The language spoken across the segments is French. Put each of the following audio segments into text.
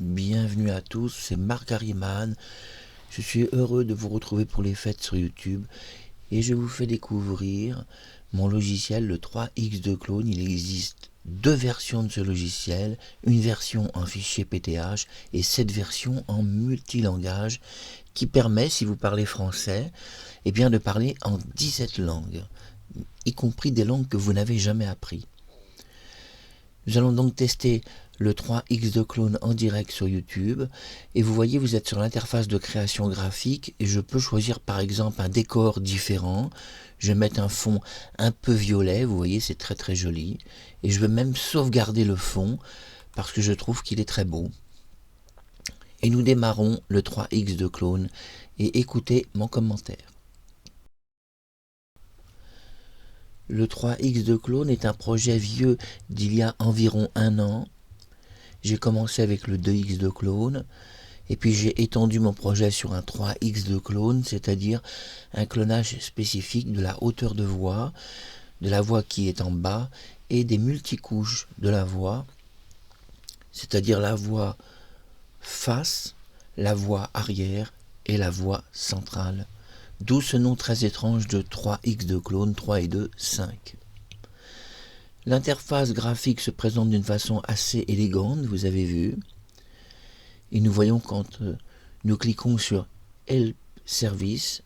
Bienvenue à tous, c'est Marc Harriman. Je suis heureux de vous retrouver pour les fêtes sur YouTube et je vous fais découvrir mon logiciel, le 3X2Clone. Il existe deux versions de ce logiciel, une version en fichier PTH et cette version en multilangage qui permet, si vous parlez français, de parler en 17 langues, y compris des langues que vous n'avez jamais apprises. Nous allons donc tester le 3X2Clone en direct sur YouTube et vous voyez, vous êtes sur l'interface de création graphique et je peux choisir par exemple un décor différent. Je vais mettre un fond un peu violet, vous voyez, c'est très très joli, et je vais même sauvegarder le fond parce que je trouve qu'il est très beau. Et nous démarrons le 3X2Clone et écoutez mon commentaire. Le 3X2Clone est un projet vieux d'il y a environ un an. J'ai commencé avec le 2X2Clone et puis j'ai étendu mon projet sur un 3X2Clone, c'est-à-dire un clonage spécifique de la hauteur de voix, de la voix qui est en bas et des multicouches de la voix, c'est-à-dire la voix face, la voix arrière et la voix centrale. D'où ce nom très étrange de 3X2Clone, 3 et 2, 5. L'interface graphique se présente d'une façon assez élégante, vous avez vu. Et nous voyons quand nous cliquons sur Help Service,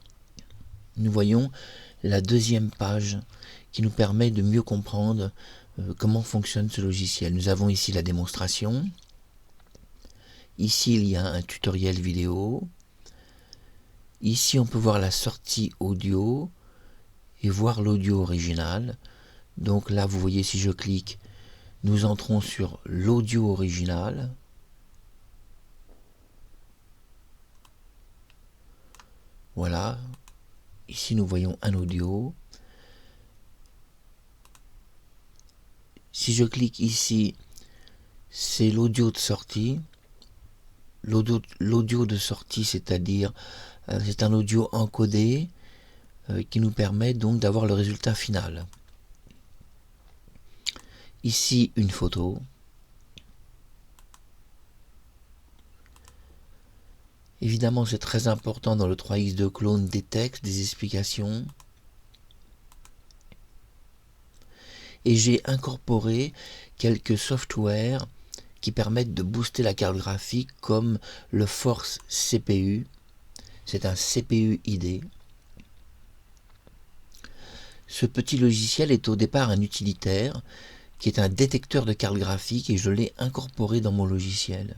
nous voyons la deuxième page qui nous permet de mieux comprendre comment fonctionne ce logiciel. Nous avons ici la démonstration. Ici, il y a un tutoriel vidéo. Ici, on peut voir la sortie audio et voir l'audio original. Donc là, vous voyez, si je clique, nous entrons sur l'audio original. Voilà. Ici, nous voyons un audio. Si je clique ici, c'est l'audio de sortie. L'audio de sortie, c'est-à-dire, c'est un audio encodé qui nous permet donc d'avoir le résultat final. Ici, une photo. Évidemment, c'est très important dans le 3X2Clone des textes, des explications. Et j'ai incorporé quelques softwares qui permettent de booster la carte graphique comme le Force CPU. C'est un CPU ID. Ce petit logiciel est au départ un utilitaire qui est un détecteur de carte graphique et je l'ai incorporé dans mon logiciel.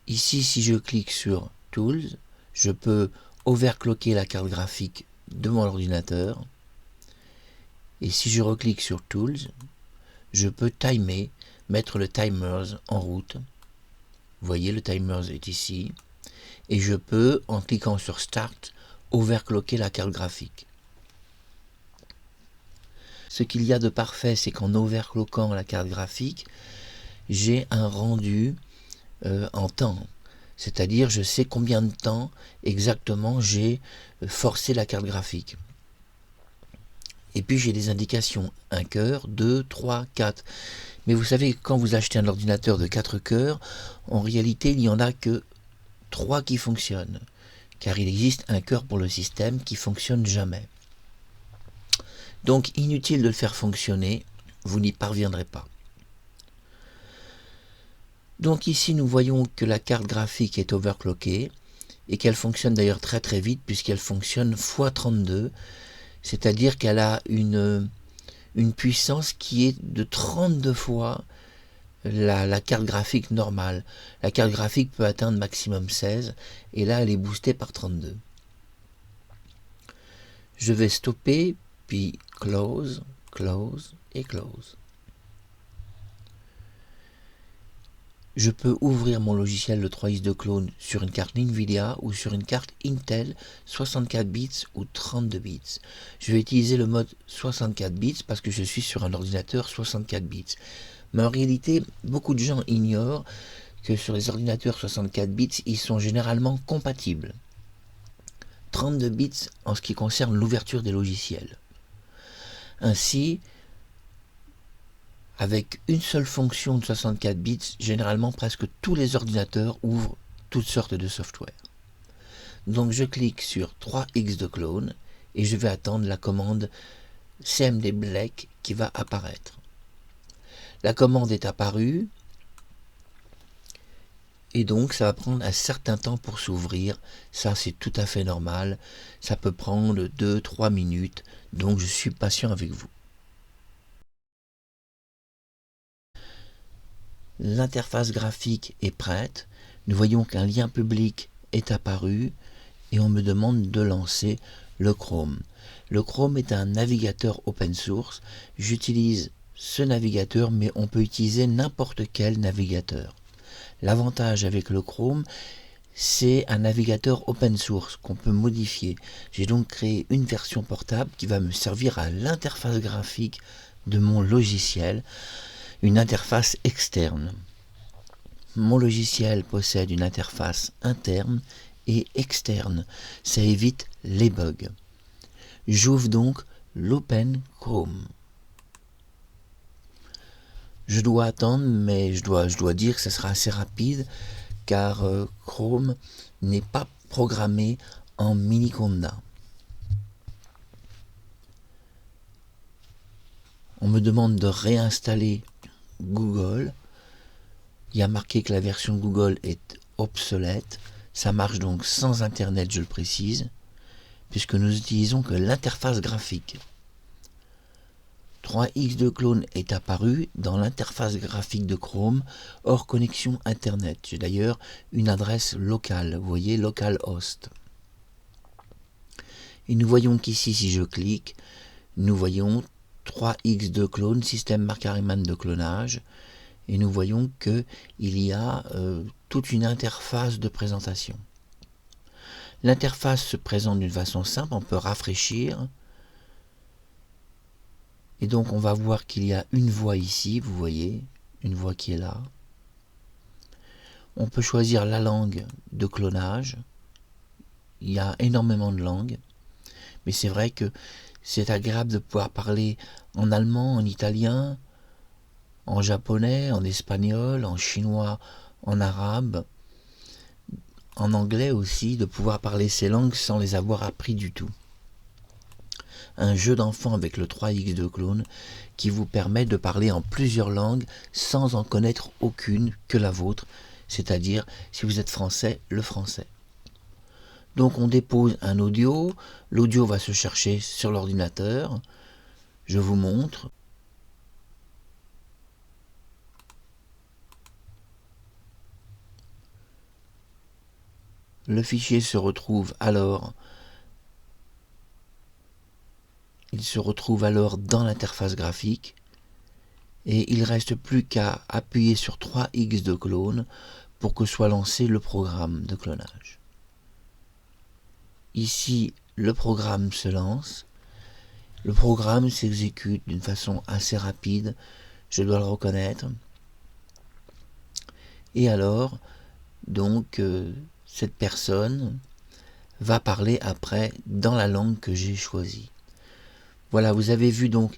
Ici, si je clique sur Tools, je peux overclocker la carte graphique de mon ordinateur. Et si je reclique sur Tools, je peux timer, mettre le timers en route. Vous voyez, le timers est ici. Et je peux, en cliquant sur Start, overclocker la carte graphique. Ce qu'il y a de parfait, c'est qu'en overclockant la carte graphique, j'ai un rendu en temps. C'est-à-dire, je sais combien de temps exactement j'ai forcé la carte graphique. Et puis j'ai des indications, 1 cœur, 2, 3, 4. Mais vous savez, quand vous achetez un ordinateur de 4 cœurs, en réalité, il n'y en a que 3 qui fonctionnent. Car il existe un cœur pour le système qui ne fonctionne jamais. Donc inutile de le faire fonctionner, vous n'y parviendrez pas. Donc ici nous voyons que la carte graphique est overclockée et qu'elle fonctionne d'ailleurs très très vite puisqu'elle fonctionne x32, c'est-à-dire qu'elle a une puissance qui est de 32 fois la carte graphique normale. La carte graphique peut atteindre maximum 16 et là elle est boostée par 32. Je vais stopper puis close, close et close. Je peux ouvrir mon logiciel le 3X2Clone sur une carte Nvidia ou sur une carte Intel 64 bits ou 32 bits. Je vais utiliser le mode 64 bits parce que je suis sur un ordinateur 64 bits. Mais en réalité, beaucoup de gens ignorent que sur les ordinateurs 64 bits, ils sont généralement compatibles. 32 bits en ce qui concerne l'ouverture des logiciels. Ainsi, Avec une seule fonction de 64 bits, généralement presque tous les ordinateurs ouvrent toutes sortes de software. Donc je clique sur 3x de clone et je vais attendre la commande cmd_black qui va apparaître. La commande est apparue et donc ça va prendre un certain temps pour s'ouvrir. Ça c'est tout à fait normal. Ça peut prendre 2-3 minutes. Donc je suis patient avec vous. L'interface graphique est prête. Nous voyons qu'un lien public est apparu et on me demande de lancer le Chrome. Le Chrome est un navigateur open source. J'utilise ce navigateur, mais on peut utiliser n'importe quel navigateur. L'avantage avec le Chrome, c'est un navigateur open source qu'on peut modifier. J'ai donc créé une version portable qui va me servir à l'interface graphique de mon logiciel, une interface externe. Mon logiciel possède une interface interne et externe. Ça évite les bugs. J'ouvre donc l'Open Chrome. Je dois attendre, mais je dois dire que ce sera assez rapide, car Chrome n'est pas programmé en Miniconda. On me demande de réinstaller Google. Il y a marqué que la version Google est obsolète. Ça marche donc sans Internet, je le précise, puisque nous utilisons que l'interface graphique. 3x de clone est apparu dans l'interface graphique de Chrome hors connexion Internet. J'ai d'ailleurs une adresse locale, vous voyez, localhost. Et nous voyons qu'ici, si je clique, nous voyons 3x de clone, système Mark-Harriman de clonage, et nous voyons qu'il y a toute une interface de présentation. L'interface se présente d'une façon simple, on peut rafraîchir. Et donc on va voir qu'il y a une voie ici, vous voyez, une voie qui est là. On peut choisir la langue de clonage. Il y a énormément de langues. Mais c'est vrai que c'est agréable de pouvoir parler en allemand, en italien, en japonais, en espagnol, en chinois, en arabe, en anglais aussi, de pouvoir parler ces langues sans les avoir appris du tout. Un jeu d'enfant avec le 3x de clone qui vous permet de parler en plusieurs langues sans en connaître aucune que la vôtre, c'est-à-dire, si vous êtes français, le français. Donc on dépose un audio, l'audio va se chercher sur l'ordinateur, je vous montre. Le fichier se retrouve alors dans l'interface graphique et il ne reste plus qu'à appuyer sur 3x de clone pour que soit lancé le programme de clonage. Ici, le programme se lance. Le programme s'exécute d'une façon assez rapide, je dois le reconnaître. Et alors, donc, cette personne va parler après dans la langue que j'ai choisie. Voilà, vous avez vu donc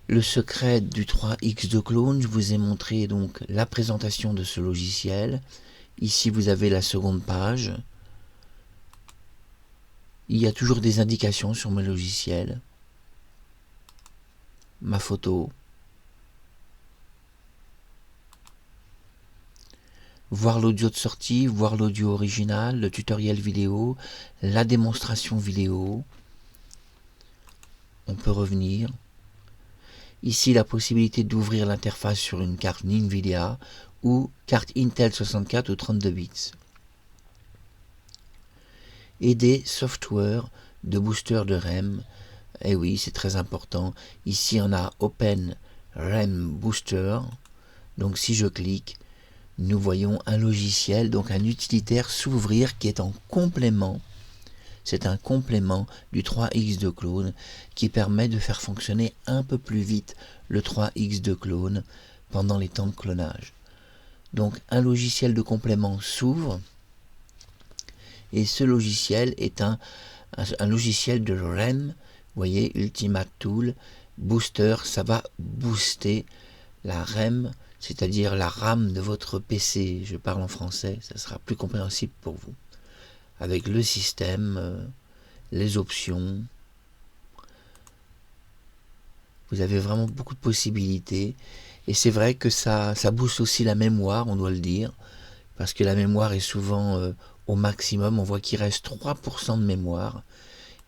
le secret du 3x de clone. Je vous ai montré donc la présentation de ce logiciel. Ici, vous avez la seconde page. Il y a toujours des indications sur mes logiciels. Ma photo. Voir l'audio de sortie, voir l'audio original, le tutoriel vidéo, la démonstration vidéo. On peut revenir. Ici, la possibilité d'ouvrir l'interface sur une carte NVIDIA ou carte Intel 64 ou 32 bits. Et des softwares de booster de RAM. Et oui, c'est très important. Ici, on a Open RAM Booster. Donc, si je clique, nous voyons un logiciel, donc un utilitaire s'ouvrir qui est en complément. C'est un complément du 3x de clone qui permet de faire fonctionner un peu plus vite le 3x de clone pendant les temps de clonage. Donc un logiciel de complément s'ouvre et ce logiciel est un logiciel de RAM, vous voyez, Ultimate Tool, Booster, ça va booster la RAM, c'est-à-dire la RAM de votre PC. Je parle en français, ça sera plus compréhensible pour vous. Avec le système, les options. Vous avez vraiment beaucoup de possibilités. Et c'est vrai que ça booste aussi la mémoire, on doit le dire. Parce que la mémoire est souvent au maximum. On voit qu'il reste 3% de mémoire.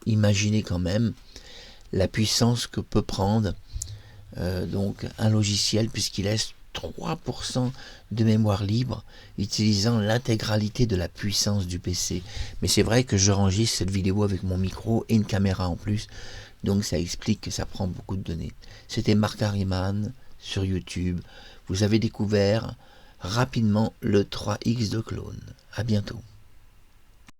Imaginez quand même la puissance que peut prendre donc un logiciel puisqu'il laisse 3% de mémoire libre utilisant l'intégralité de la puissance du PC. Mais c'est vrai que je j'enregistre cette vidéo avec mon micro et une caméra en plus, donc ça explique que ça prend beaucoup de données. C'était Marc Harriman sur YouTube. Vous avez découvert rapidement le 3X de clone. À bientôt.